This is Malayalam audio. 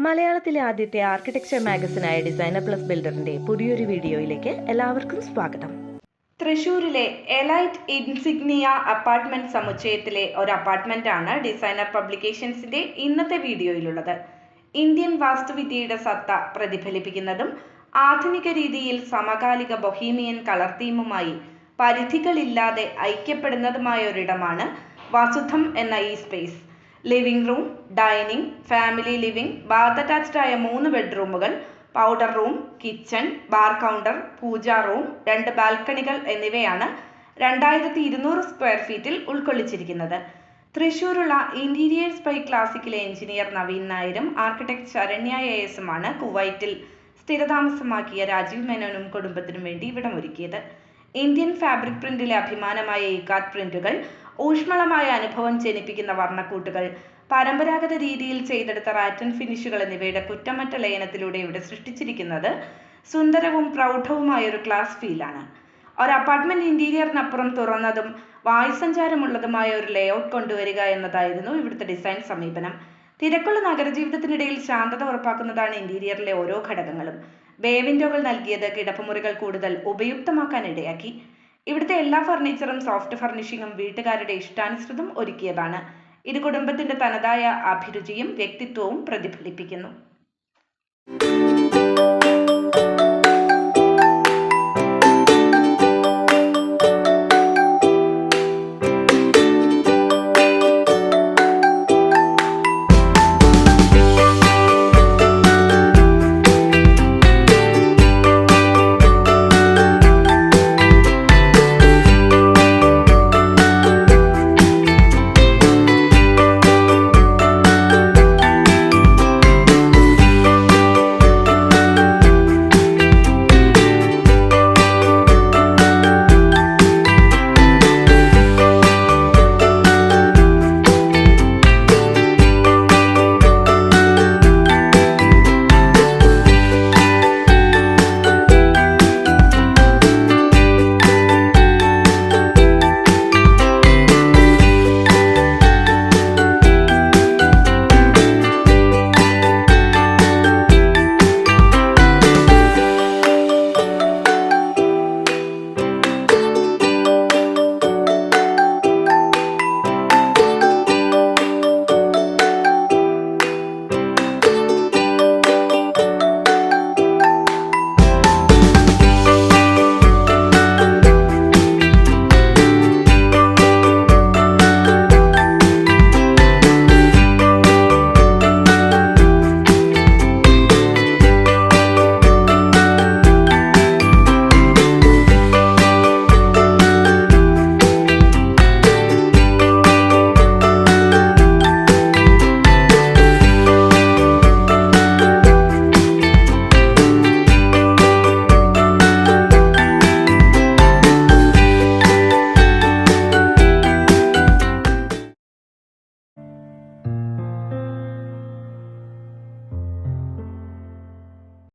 മലയാളത്തിലെ ആദ്യത്തെ ആർക്കിടെക്ചർ മാഗസിനായ ഡിസൈനർ പ്ലസ് ബിൽഡറിന്റെ പുതിയൊരു വീഡിയോയിലേക്ക് എല്ലാവർക്കും സ്വാഗതം. തൃശൂരിലെ എലൈറ്റ് ഇൻസിഗ്നിയ അപ്പാർട്ട്മെന്റ് സമുച്ചയത്തിലെ ഒരു അപ്പാർട്ട്മെന്റാണ് ഡിസൈനർ പബ്ലിക്കേഷൻസിന്റെ ഇന്നത്തെ വീഡിയോയിലുള്ളത്. ഇന്ത്യൻ വാസ്തുവിദ്യയുടെ സത്ത പ്രതിഫലിപ്പിക്കുന്നതും ആധുനിക രീതിയിൽ സമകാലിക ബൊഹീമിയൻ കളർ തീമുമായി പരിധികളില്ലാതെ ഐക്യപ്പെടുന്നതുമായ ഒരിടമാണ് വസുധം എന്ന ഈ space. Living room, dining, family living, bath attached ആയ 3 ബെഡ്റൂമുകൾ, powder room, kitchen, bar counter, pooja room, 2 ബാൽക്കണികൾ എന്നിവയാണ് 2200 സ്ക്വയർ ഫീറ്റിൽ ഉൾക്കൊള്ളിച്ചിരിക്കുന്നത്. തൃശൂരുള്ള ഇന്റീരിയേഴ്സ് ബൈ ക്ലാസിക്കിലെ എഞ്ചിനീയർ നവീൻ നായരും ആർക്കിടെക്ട് ശരണ്യ ASുമാണ് കുവൈറ്റിൽ സ്ഥിരതാമസമാക്കിയ രാജീവ് മേനോനും കുടുംബത്തിനും വേണ്ടി ഇവിടമൊരുക്കിയത്. ഇന്ത്യൻ ഫാബ്രിക് പ്രിന്റിലെ അഭിമാനമായ ഇക്കാത്ത് പ്രിന്റുകൾ, ഊഷ്മളമായ അനുഭവം ജനിപ്പിക്കുന്ന വർണ്ണക്കൂട്ടുകൾ, പരമ്പരാഗത രീതിയിൽ ചെയ്തെടുത്ത റാറ്റൻ ഫിനിഷുകൾ എന്നിവയുടെ കുറ്റമറ്റ ലയനത്തിലൂടെ ഇവിടെ സൃഷ്ടിച്ചിരിക്കുന്നത് സുന്ദരവും പ്രൗഢവുമായ ഒരു ക്ലാസ് ഫീലാണ്. ഒരു അപ്പാർട്ട്മെന്റ് ഇന്റീരിയറിനപ്പുറം തുറന്നതും വായുസഞ്ചാരമുള്ളതുമായ ഒരു ലേഔട്ട് കൊണ്ടുവരിക എന്നതായിരുന്നു ഇവിടുത്തെ ഡിസൈൻ സമീപനം. തിരക്കുള്ള നഗരജീവിതത്തിനിടയിൽ ശാന്തത ഉറപ്പാക്കുന്നതാണ് ഇന്റീരിയറിലെ ഓരോ ഘടകങ്ങളും. ബേ വിൻഡോകൾ നൽകിയത് കിടപ്പുമുറികൾ കൂടുതൽ ഉപയുക്തമാക്കാൻ ഇടയാക്കി. ഇവിടുത്തെ എല്ലാ ഫർണിച്ചറും സോഫ്റ്റ് ഫർണിഷിങ്ങും വീട്ടുകാരുടെ ഇഷ്ടാനുസൃതം ഒരുക്കിയതാണ്. ഇത് കുടുംബത്തിന്റെ തനതായ അഭിരുചിയും വ്യക്തിത്വവും പ്രതിഫലിപ്പിക്കുന്നു.